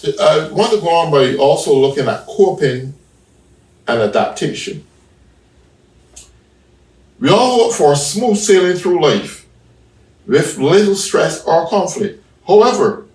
I want to go on by also looking at coping and adaptation. We all hope for smooth sailing through life with little stress or conflict. However,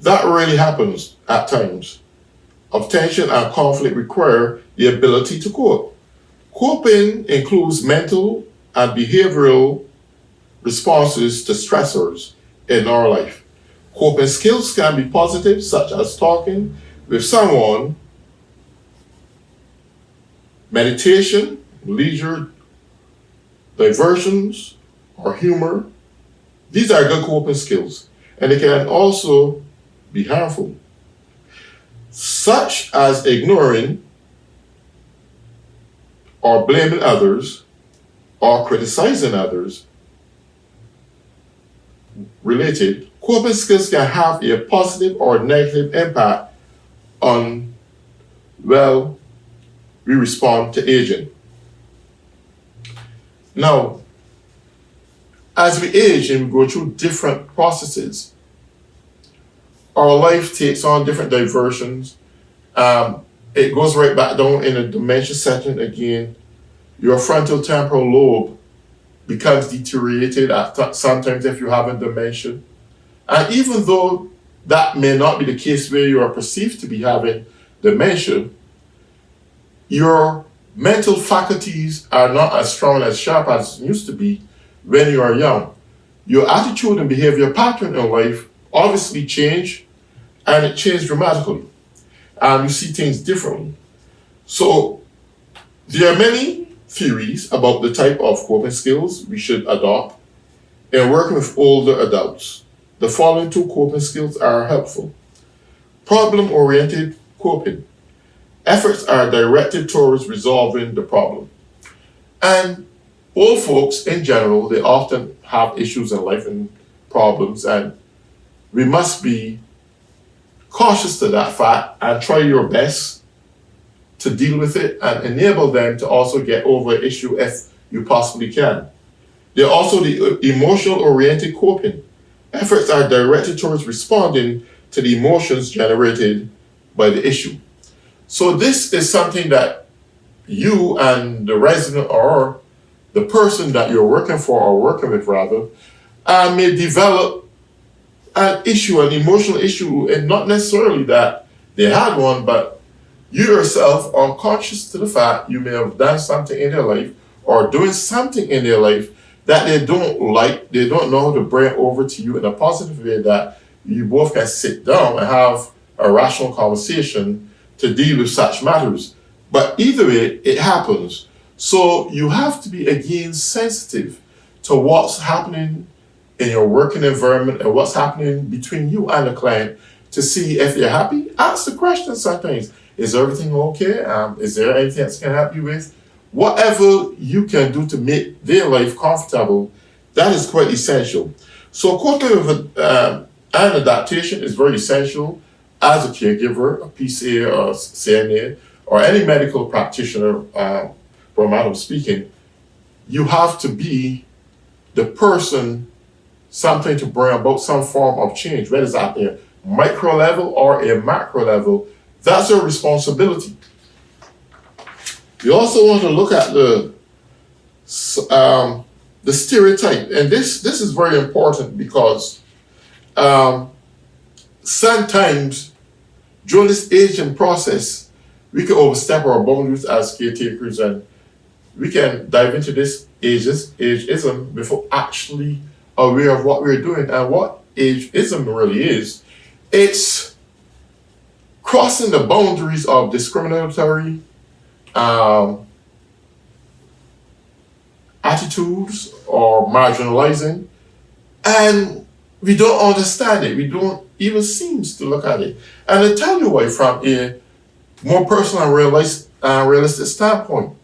that rarely happens at times of tension and conflict require the ability to cope. Coping includes mental and behavioral responses to stressors in our life. Coping skills can be positive, such as talking with someone, meditation, leisure, diversions, or humor. These are good coping skills, and they can also be harmful, such as ignoring or blaming others or criticizing others. Related, coping skills can have a positive or negative impact on, well, we respond to aging. Now, as we age and we go through different processes, our life takes on different diversions. It goes right back down in a dementia setting again. Your frontal temporal lobe becomes deteriorated sometimes if you have a dementia. And even though that may not be the case where you are perceived to be having dementia, your mental faculties are not as strong as sharp as it used to be when you are young. Your attitude and behavior pattern in life obviously change, and it changed dramatically. You see things differently. So there are many theories about the type of coping skills we should adopt in working with older adults. The following two coping skills are helpful. Problem-oriented coping. Efforts are directed towards resolving the problem. And old folks in general, they often have issues in life and problems, and we must be cautious to that fact and try your best to deal with it and enable them to also get over an issue if you possibly can. There are also the emotional-oriented coping. Efforts are directed towards responding to the emotions generated by the issue. So this is something that you and the resident or the person that you're working for or working with rather may develop an issue, an emotional issue, and not necessarily that they had one, but you yourself are conscious to the fact you may have done something in their life or doing something in their life that they don't like, they don't know how to bring over to you in a positive way that you both can sit down and have a rational conversation to deal with such matters. But either way, it happens. So you have to be again sensitive to what's happening in your working environment and what's happening between you and the client to see if they're happy. Ask the question sometimes. Is everything okay? Is there anything else I can help you with? Whatever you can do to make their life comfortable, that is quite essential. So coping with and adaptation is very essential as a caregiver, a PCA or CNA, or any medical practitioner, for a matter of speaking. You have to be the person, something to bring about some form of change, whether it's at a micro level or a macro level. That's your responsibility. You also want to look at the stereotype, and this is very important because sometimes during this aging process, we can overstep our boundaries as caretakers, and we can dive into this ageism before actually aware of what we're doing. And what ageism really is, it's crossing the boundaries of discriminatory attitudes or marginalizing, and we don't understand it. We don't even seem to look at it. And I tell you why from a more personal and realistic standpoint.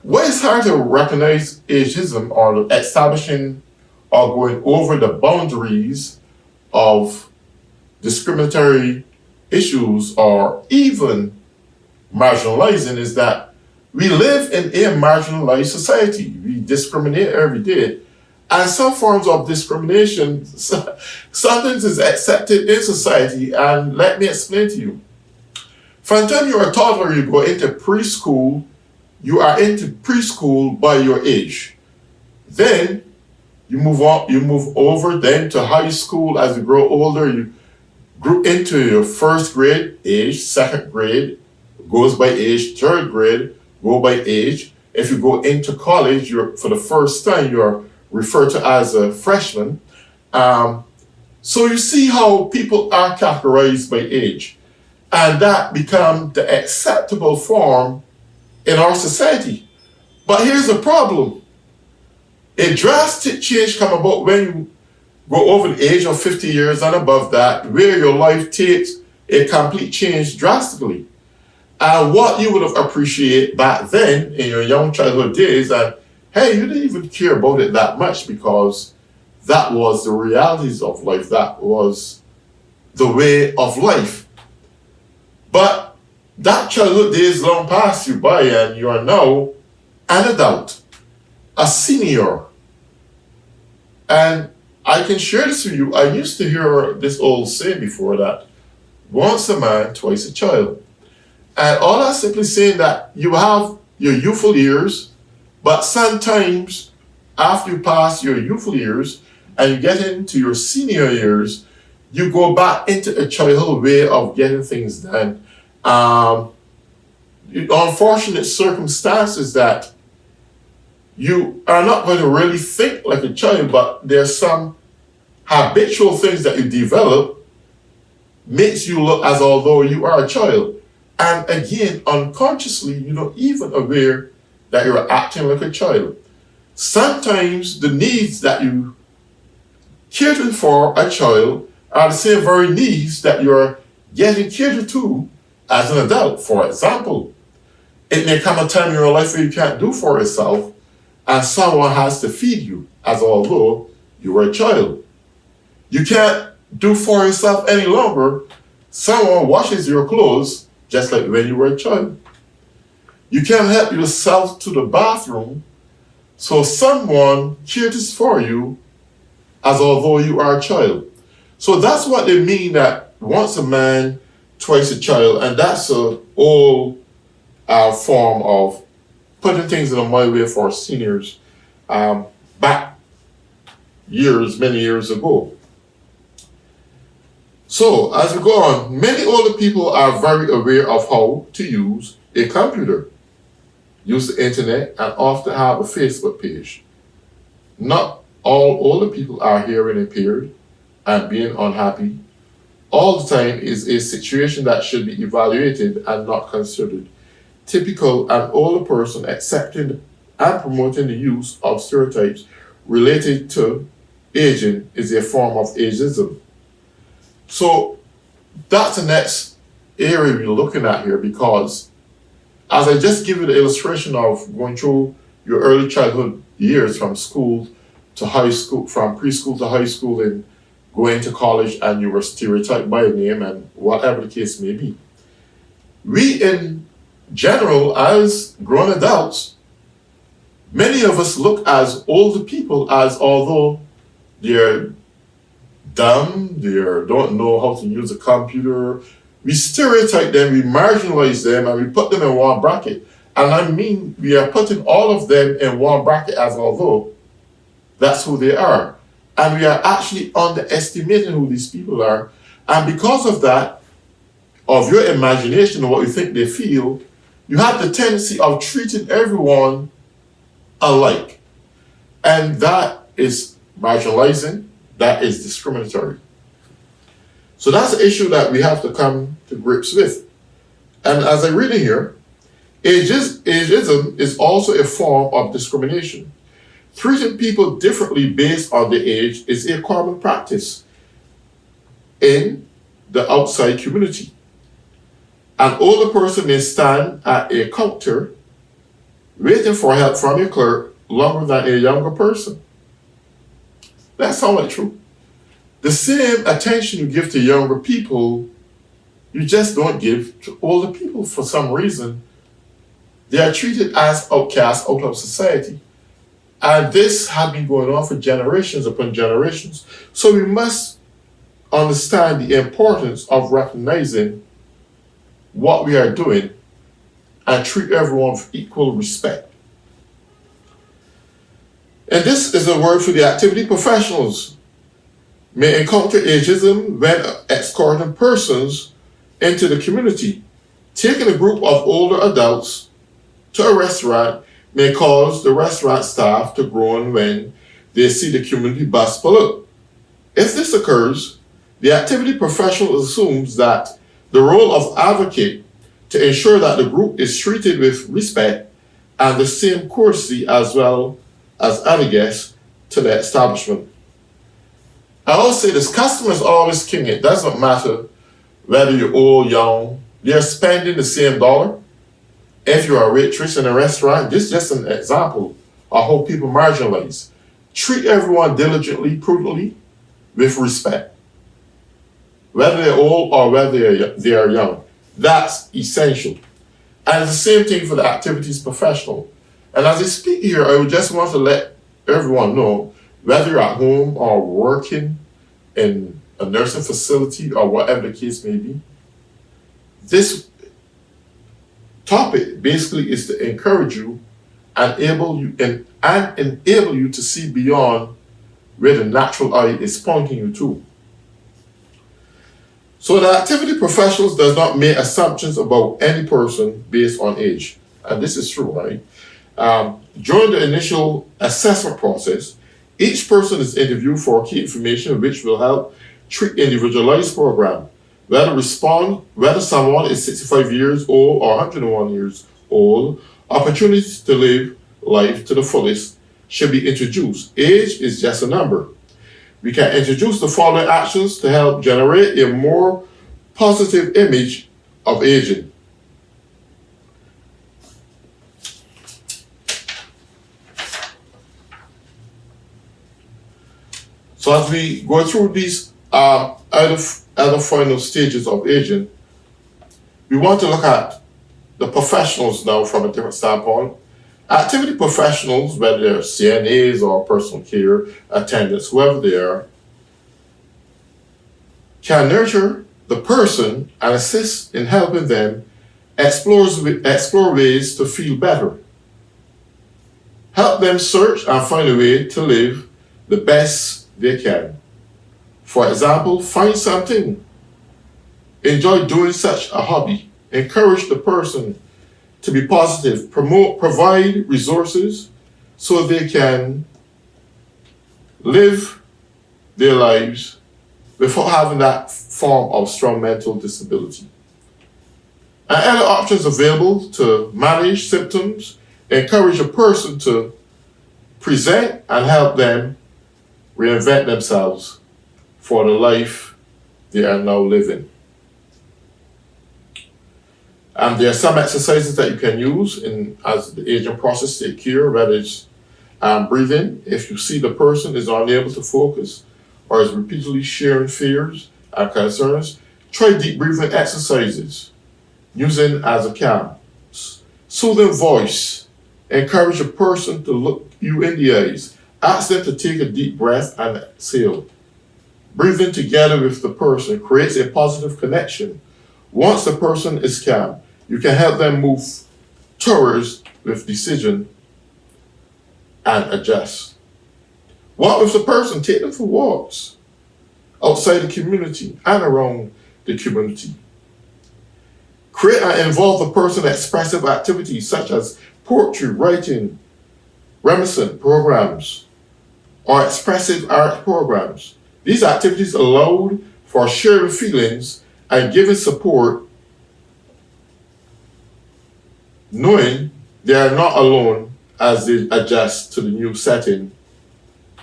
What is hard to recognize ageism or establishing or going over the boundaries of discriminatory issues or even marginalizing is that we live in a marginalized society. We discriminate every day. And some forms of discrimination sometimes is accepted in society, and let me explain to you. From the time you're a toddler, you go into preschool, you are into preschool by your age. Then you move on, you move over then to high school. As you grow older, you grew into your first grade age, second grade goes by age, third grade go by age. If you go into college, you're for the first time you're referred to as a freshman. So you see how people are categorized by age, and that becomes the acceptable form in our society. But here's the problem. A drastic change come about when you go over the age of 50 years and above that, where your life takes a complete change drastically. And what you would have appreciated back then in your young childhood days, and hey, you didn't even care about it that much because that was the realities of life. That was the way of life. But that childhood days long past you by, and you are now an adult, a senior. And I can share this with you. I used to hear this old saying before that, once a man, twice a child. And all that's simply saying that you have your youthful years, but sometimes after you pass your youthful years and you get into your senior years, you go back into a childhood way of getting things done. Unfortunate circumstances that you are not going to really think like a child, but there's some habitual things that you develop makes you look as although you are a child. And again, unconsciously, you're not even aware that you're acting like a child. Sometimes the needs that you catered for a child are the same very needs that you're getting catered to as an adult. For example, it may come a time in your life where you can't do for yourself, and someone has to feed you, as although you were a child. You can't do for yourself any longer. Someone washes your clothes, just like when you were a child. You can't help yourself to the bathroom, so someone caters for you, as although you are a child. So that's what they mean that once a man, twice a child, and that's a old form of putting things in a my way for seniors back many years ago. So as we go on, many older people are very aware of how to use a computer, use the internet, and often have a Facebook page. Not all older people are hearing impaired and being unhappy all the time is a situation that should be evaluated and not considered typical. An older person accepting and promoting the use of stereotypes related to aging is a form of ageism. So that's the next area we're looking at here, because as I just give you the illustration of going through your early childhood years from school to high school, from preschool to high school, and going to college, and you were stereotyped by a name and whatever the case may be. We in general, as grown adults, many of us look as older people as although they're dumb, they don't know how to use a computer. We stereotype them, we marginalize them, and we put them in one bracket. And I mean, we are putting all of them in one bracket as although that's who they are. And we are actually underestimating who these people are. And because of that, of your imagination and what you think they feel, you have the tendency of treating everyone alike. And that is marginalizing, that is discriminatory. So that's the issue that we have to come to grips with. And as I read it here, ageism is also a form of discrimination. Treating people differently based on their age is a common practice in the outside community. An older person may stand at a counter waiting for help from a clerk longer than a younger person. That's somewhat true. The same attention you give to younger people, you just don't give to older people for some reason. They are treated as outcasts out of society. And this had been going on for generations upon generations. So we must understand the importance of recognizing what we are doing and treat everyone with equal respect. And this is a word for the activity professionals may encounter ageism when escorting persons into the community. Taking a group of older adults to a restaurant may cause the restaurant staff to groan when they see the community bus pull up. If this occurs, the activity professional assumes that the role of advocate to ensure that the group is treated with respect and the same courtesy as well as other guests to the establishment. I always say this, customers always king. It doesn't matter whether you're old, young, they're spending the same dollar. If you're a waitress in a restaurant, this is just an example of how people marginalize. Treat everyone diligently, prudently, with respect. Whether they're old or whether they are young. That's essential. And it's the same thing for the activities professional. And as I speak here, I would just want to let everyone know, whether you're at home or working in a nursing facility or whatever the case may be, this topic basically is to encourage you and enable you to see beyond where the natural eye is pointing you to. So the activity professionals does not make assumptions about any person based on age. And this is true, right? During the initial assessment process, each person is interviewed for key information which will help treat individualized program. Whether someone is 65 years old or 101 years old, opportunities to live life to the fullest should be introduced. Age is just a number. We can introduce the following actions to help generate a more positive image of aging. So as we go through these other final stages of aging, we want to look at the professionals now from a different standpoint. Activity professionals, whether they're CNAs or personal care attendants, whoever they are, can nurture the person and assist in helping them explore ways to feel better. Help them search and find a way to live the best they can. For example, find something. Enjoy doing such a hobby. Encourage the person to be positive. Provide resources so they can live their lives without having that form of strong mental disability. And other options available to manage symptoms, encourage a person to present and help them reinvent themselves for the life they are now living. And there are some exercises that you can use as the aging process take care, whether it's breathing. If you see the person is unable to focus or is repeatedly sharing fears and concerns, try deep breathing exercises using as a calm. Soothing voice. Encourage a person to look you in the eyes. Ask them to take a deep breath and exhale. Breathing together with the person creates a positive connection. Once the person is calm, you can help them move towards with decision and adjust. Walk with the person, take them for walks outside the community and around the community. Create and involve the person in expressive activities such as poetry, writing, reminiscent programs, or expressive art programs. These activities allowed for sharing feelings and giving support, knowing they are not alone as they adjust to the new setting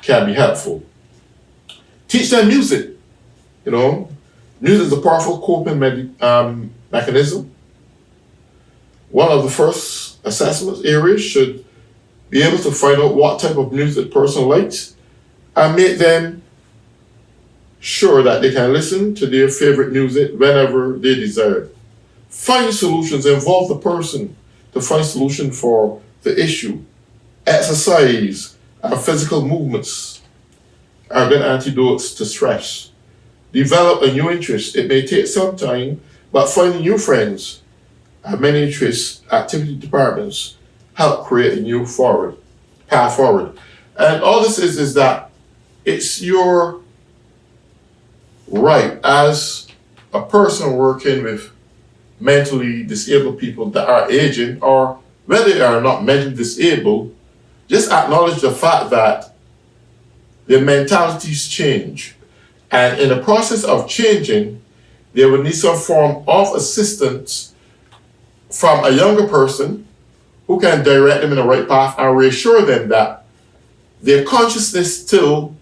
can be helpful. Teach them music. Music is a powerful coping mechanism. One of the first assessment areas should be able to find out what type of music the person likes and make them sure that they can listen to their favorite music whenever they desire. Find solutions, involve the person to find solution for the issue. Exercise Our physical movements are good antidotes to stress. Develop a new interest. It may take some time, but finding new friends and many interests, activity departments help create a new path forward. And all this is that it's your right as a person working with mentally disabled people that are aging, or whether they are not mentally disabled, just acknowledge the fact that their mentalities change. And in the process of changing, they will need some form of assistance from a younger person who can direct them in the right path and reassure them that their consciousness still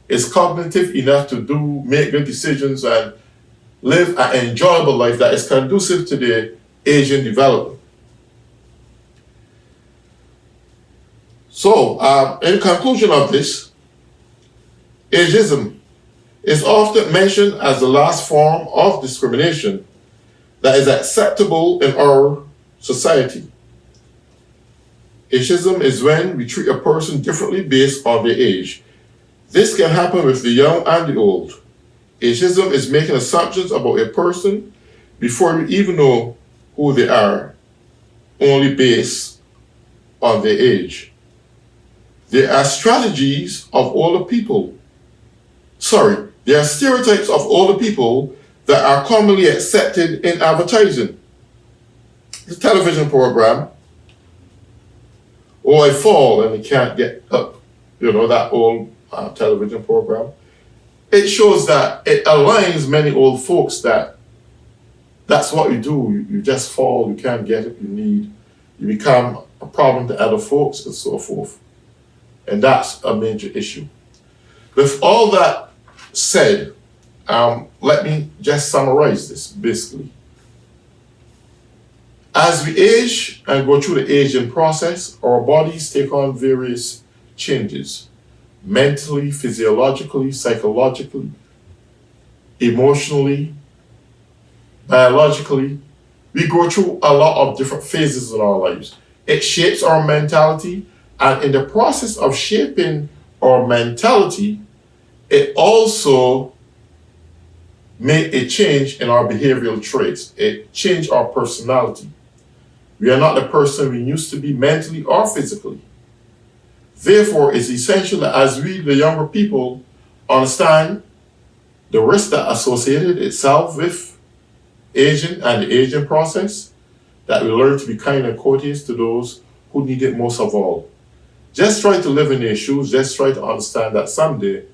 is cognitive enough to make good decisions and live an enjoyable life that is conducive to their aging development. So, in conclusion of this, ageism is often mentioned as the last form of discrimination that is acceptable in our society. Ageism is when we treat a person differently based on their age. This can happen with the young and the old. Ageism is making assumptions about a person before you even know who they are, only based on their age. There are strategies of older people. There are stereotypes of older people that are commonly accepted in advertising. The television program, "Oh, I fall and I can't get up," that old television program. It shows that it aligns many old folks that that's what you do. You just fall, you can't get up, you become a problem to other folks and so forth. And that's a major issue. With all that said, let me just summarize this basically. As we age and go through the aging process, our bodies take on various changes, mentally, physiologically, psychologically, emotionally, biologically. We go through a lot of different phases in our lives. It shapes our mentality, and in the process of shaping our mentality, it also made a change in our behavioral traits. It changed our personality. We are not the person we used to be mentally or physically. Therefore, it's essential that as we, the younger people, understand the risk that associated itself with aging and the aging process, that we learn to be kind and courteous to those who need it most of all. Just try to live in their shoes. Just try to understand that someday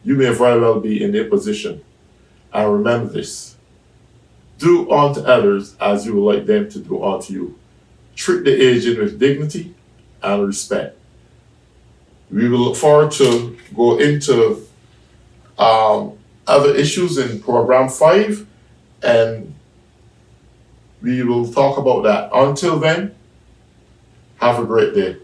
you may very well be in their position. And remember this: do unto others as you would like them to do unto you. Treat the aged with dignity and respect. We will look forward to go into other issues in program 5, and we will talk about that. Until then, have a great day.